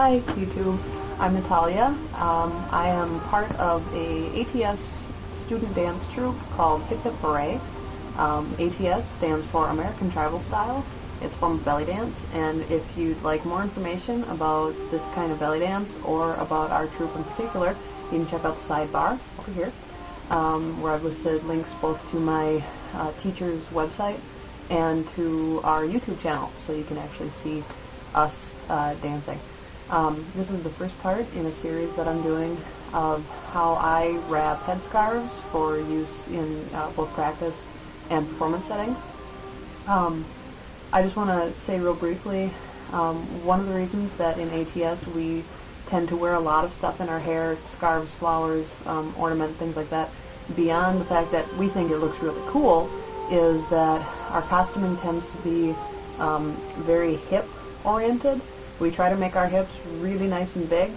Hi YouTube, I'm Natalia. I am part of a ATS student dance troupe called Hip-Hip Hooray. ATS stands for American Tribal Style. It's from belly dance, and if you'd like more information about this kind of belly dance or about our troupe in particular, you can check out the sidebar over here, where I've listed links both to my teacher's website and to our YouTube channel, so you can actually see us dancing. This is the first part in a series that I'm doing of how I wrap headscarves for use in both practice and performance settings. I just want to say real briefly, one of the reasons that in ATS we tend to wear a lot of stuff in our hair, scarves, flowers, ornament, things like that, beyond the fact that we think it looks really cool, is that our costuming tends to be very hip oriented. We try to make our hips really nice and big,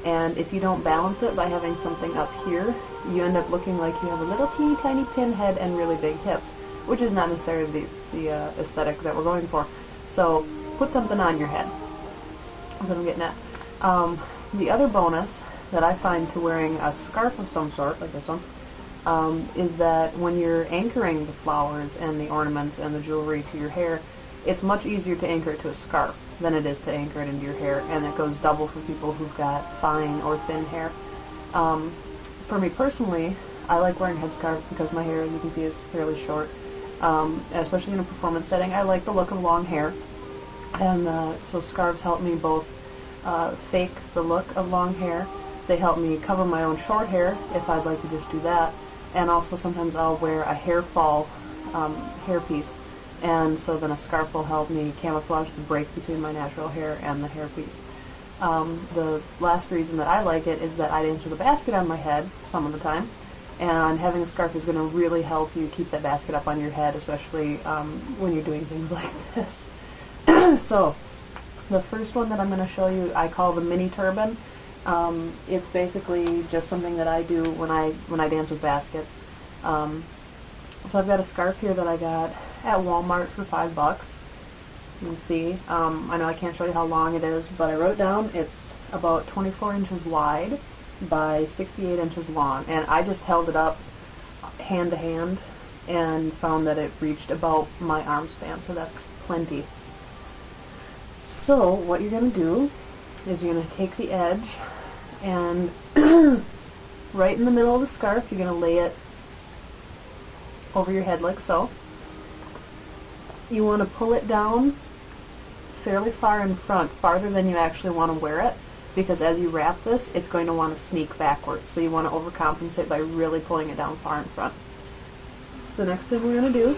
and if you don't balance it by having something up here, you end up looking like you have a little teeny tiny pinhead and really big hips, which is not necessarily the aesthetic that we're going for. So put something on your head. That's what I'm getting at. The other bonus that I find to wearing a scarf of some sort, like this one, is that when you're anchoring the flowers and the ornaments and the jewelry to your hair, it's much easier to anchor it to a scarf than it is to anchor it into your hair, and it goes double for people who've got fine or thin hair. For me personally, I like wearing headscarves because my hair, as you can see, is fairly short, especially in a performance setting. I like the look of long hair, and so scarves help me both fake the look of long hair. They help me cover my own short hair if I'd like to just do that, and also sometimes I'll wear a hair fall hairpiece, and so then a scarf will help me camouflage the break between my natural hair and the hairpiece. The last reason that I like it is that I dance with a basket on my head some of the time, and having a scarf is going to really help you keep that basket up on your head, especially when you're doing things like this. So the first one that I'm going to show you I call the Mini-Turban. It's basically just something that I do when I dance with baskets. So I've got a scarf here that I got at Walmart for $5. You can see, I know I can't show you how long it is, but I wrote down it's about 24 inches wide by 68 inches long, and I just held it up hand to hand and found that it reached about my arm span, so that's plenty. So what you're going to do is you're going to take the edge, and right in the middle of the scarf you're going to lay it over your head like so. You want to pull it down fairly far in front, farther than you actually want to wear it, because as you wrap this, it's going to want to sneak backwards. So you want to overcompensate by really pulling it down far in front. So the next thing we're going to do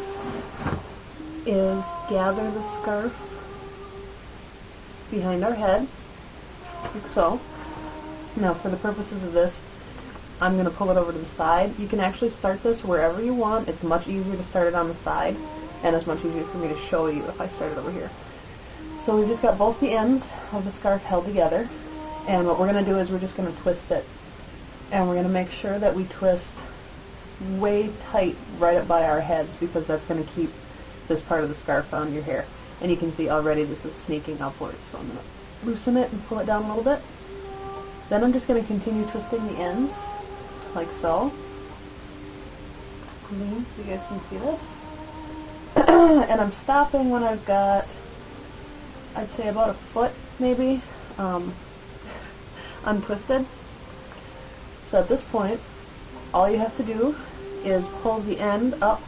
is gather the scarf behind our head, like so. Now for the purposes of this, I'm going to pull it over to the side. You can actually start this wherever you want. It's much easier to start it on the side, and it's much easier for me to show you if I start it over here. So we've just got both the ends of the scarf held together, and what we're going to do is we're just going to twist it. And we're going to make sure that we twist way tight right up by our heads, because that's going to keep this part of the scarf on your hair. And you can see already this is sneaking upwards, so I'm going to loosen it and pull it down a little bit. Then I'm just going to continue twisting the ends, like so. So you guys can see this. And I'm stopping when I've got, I'd say about a foot maybe, untwisted. So at this point, all you have to do is pull the end up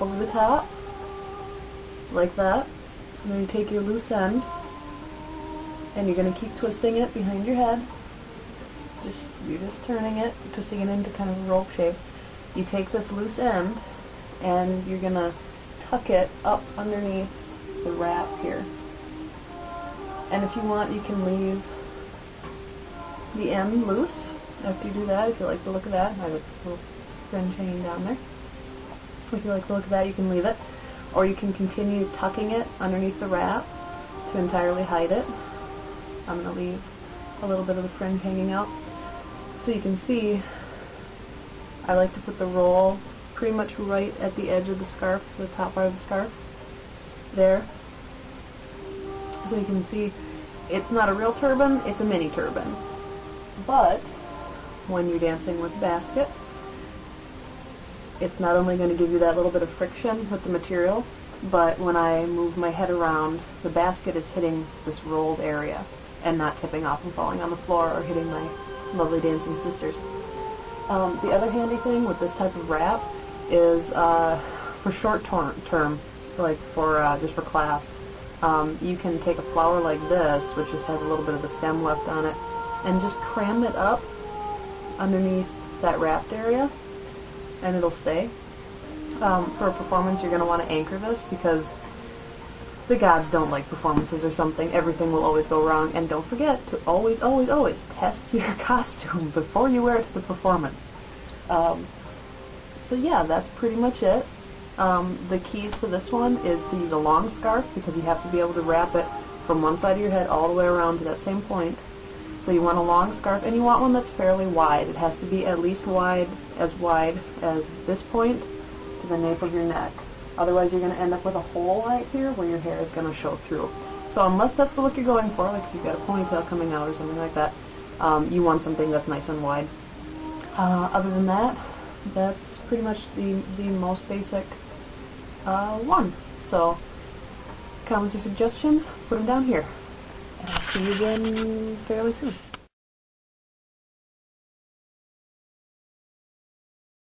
over the top, like that. And then you take your loose end, and you're going to keep twisting it behind your head. You're just turning it, twisting it into kind of a rope shape. You take this loose end, and you're going to tuck it up underneath the wrap here. And if you want, you can leave the end loose after you do that, if you like the look of that. I have a little fringe hanging down there. If you like the look of that, you can leave it. Or you can continue tucking it underneath the wrap to entirely hide it. I'm going to leave a little bit of the fringe hanging out. So you can see, I like to put the roll pretty much right at the edge of the scarf, the top part of the scarf, there. So you can see it's not a real turban, it's a mini turban. But when you're dancing with basket, it's not only going to give you that little bit of friction with the material, but when I move my head around, the basket is hitting this rolled area and not tipping off and falling on the floor or hitting my lovely dancing sisters. The other handy thing with this type of wrap is for short term, like for just for class, you can take a flower like this, which just has a little bit of the stem left on it, and just cram it up underneath that wrapped area, and it'll stay. For a performance, you're going to want to anchor this because the gods don't like performances or something. Everything will always go wrong, and don't forget to always, always, always test your costume before you wear it to the performance. So yeah, that's pretty much it. The keys to this one is to use a long scarf because you have to be able to wrap it from one side of your head all the way around to that same point. So you want a long scarf, and you want one that's fairly wide. It has to be at least wide as this point to the nape of your neck. Otherwise you're going to end up with a hole right here where your hair is going to show through. So unless that's the look you're going for, like if you've got a ponytail coming out or something like that, you want something that's nice and wide. Other than that, that's pretty much the most basic one. So comments or suggestions, put them down here. And I'll see you again fairly soon.